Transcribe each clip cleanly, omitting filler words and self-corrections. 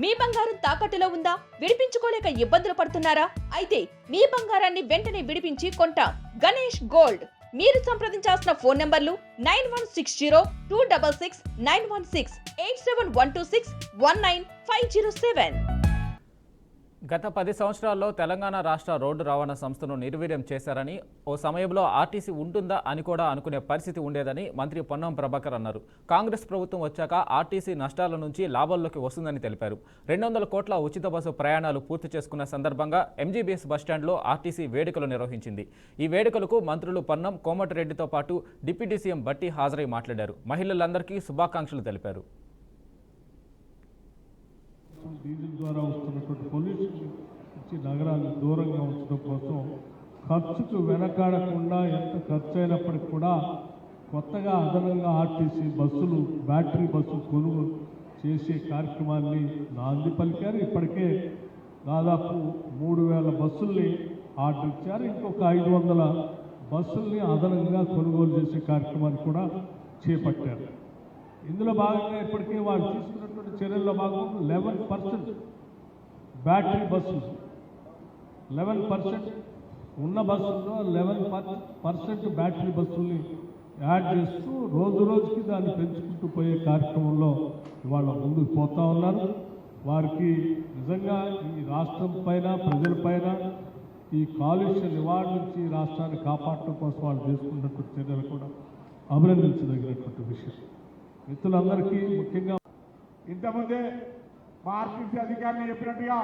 మీ బంగారం తాకట్టులో ఉందా? విడిపించుకోలేక ఇబ్బందులు పడుతున్నారా? అయితే మీ బంగారాన్ని వెంటనే విడిపించి కొంటాం. గణేష్ గోల్డ్. మీరు సంప్రదించాల్సిన ఫోన్ నంబర్లు 9160-266-916, 8712619507. గత 10 సంవత్సరాల్లో తెలంగాణ రాష్ట్ర రోడ్డు రవాణా సంస్థను నిర్వీర్యం చేశారని, ఓ సమయంలో ఆర్టీసీ ఉంటుందా అని కూడా అనుకునే పరిస్థితి ఉండేదని మంత్రి పొన్నం ప్రభాకర్ అన్నారు. కాంగ్రెస్ ప్రభుత్వం వచ్చాక ఆర్టీసీ నష్టాల నుంచి లాభాల్లోకి వస్తుందని తెలిపారు. 200 కోట్ల ఉచిత బస్సు ప్రయాణాలు పూర్తి చేసుకున్న సందర్భంగా ఎంజీబీఎస్ బస్టాండ్లో ఆర్టీసీ వేడుకలు నిర్వహించింది. ఈ వేడుకలకు మంత్రులు పొన్నం, కోమటిరెడ్డితో పాటు డిప్యూటీ సీఎం బట్టి హాజరై మాట్లాడారు. మహిళలందరికీ శుభాకాంక్షలు తెలిపారు. డీజిల్ ద్వారా వస్తున్నటువంటి పొల్యూషన్ నుంచి నగరాన్ని దూరంగా ఉంచడం కోసం ఖర్చుకు వెనకాడకుండా ఎంత ఖర్చు అయినప్పటికీ కూడా కొత్తగా అదనంగా ఆర్టీసీ బస్సులు, బ్యాటరీ బస్సులు కొనుగోలు చేసే కార్యక్రమాన్ని నాంది పలికారు. ఇప్పటికే దాదాపు 3000 బస్సుల్ని ఆర్డర్ ఇచ్చారు. ఇంకొక 500 బస్సుల్ని అదనంగా కొనుగోలు చేసే కార్యక్రమాన్ని కూడా చేపట్టారు. ఇందులో భాగంగా ఇప్పటికే వారు తీసుకున్నటువంటి చర్యల్లో భాగంగా 11% బ్యాటరీ బస్సులు, 11% ఉన్న బస్సుల్లో 11% బ్యాటరీ బస్సుల్ని యాడ్ చేస్తూ రోజు రోజుకి దాన్ని పెంచుకుంటూ పోయే కార్యక్రమంలో ఇవాళ ముందుకు పోతా ఉన్నారు. వారికి నిజంగా ఈ రాష్ట్రం పైన, ప్రజలపైన ఈ కాలుష్య నివారణ నుంచి రాష్ట్రాన్ని కాపాడటం కోసం వాళ్ళు చేసుకున్నటువంటి చర్యలు కూడా అభినందించదగినటువంటి విషయం. మిత్రులందరికీ ముఖ్యంగా ఇంతకుముందే మా ఆర్టీసీ అధికారిని చెప్పినట్టుగా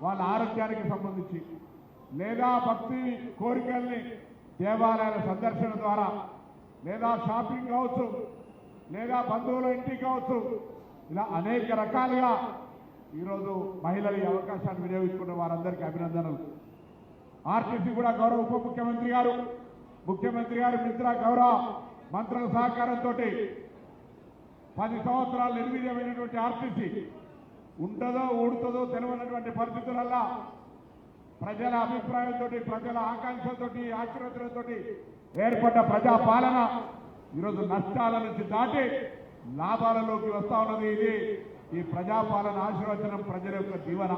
వాళ్ళ ఆరోగ్యానికి సంబంధించి లేదా భక్తి కోరికల్ని దేవాలయాల సందర్శన ద్వారా లేదా షాపింగ్ కావచ్చు, లేదా బంధువుల ఇంటికి కావచ్చు, ఇలా అనేక రకాలుగా ఈరోజు మహిళలు ఈ అవకాశాన్ని వినియోగించుకున్న వారందరికీ అభినందనలు. ఆర్టీసీ కూడా గౌరవ ఉప ముఖ్యమంత్రి గారు, ముఖ్యమంత్రి గారు మిత్ర గౌరవ మంత్రుల సహకారంతో 10 సంవత్సరాలు నిర్వీర్యమైనటువంటి ఆర్టీసీ ఉంటుందో ఊడుతుందో తెలియనటువంటి పరిస్థితులల్లా ప్రజల అభిప్రాయంతో, ప్రజల ఆకాంక్షలతో, ఆశీర్వచనతో ఏర్పడ్డ ప్రజా పాలన ఈరోజు నష్టాల నుంచి దాటి లాభాలలోకి వస్తా ఉన్నది. ఇది ఈ ప్రజాపాలన ఆశీర్వచనం, ప్రజల యొక్క దీవెన.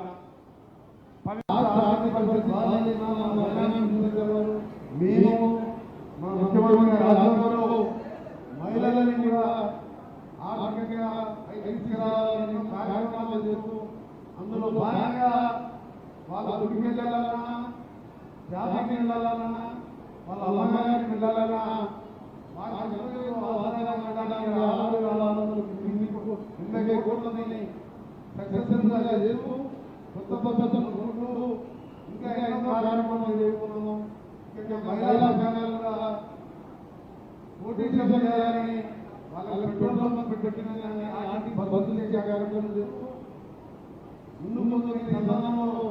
మహిళలని కూడా ఆర్థికంగా తీసుకురావాలని కార్యక్రమాలు చేస్తూ అందులో భాగంగా వాళ్ళ గుడికి వెళ్ళాలన్నా, షాపింగ్ వెళ్ళాలన్నా, వాళ్ళ అమ్మగారికి వెళ్ళాలన్నా, ఇందకే కోట్లని సక్సెస్ఫుల్గా చేస్తూ కొత్త పద్ధతులు కొనుక్కుంటూ ఇంకా ఎన్నో కార్యక్రమాలు చేసుకున్నాము. ఇంకా మహిళా సంఘాలుగా పోటీ చేయాలని వాళ్ళ పెట్రోల్ బంక్ పెట్టిన బస్సులు చేసే కార్యక్రమం చేస్తూ ముందు ఈ సందర్భంలో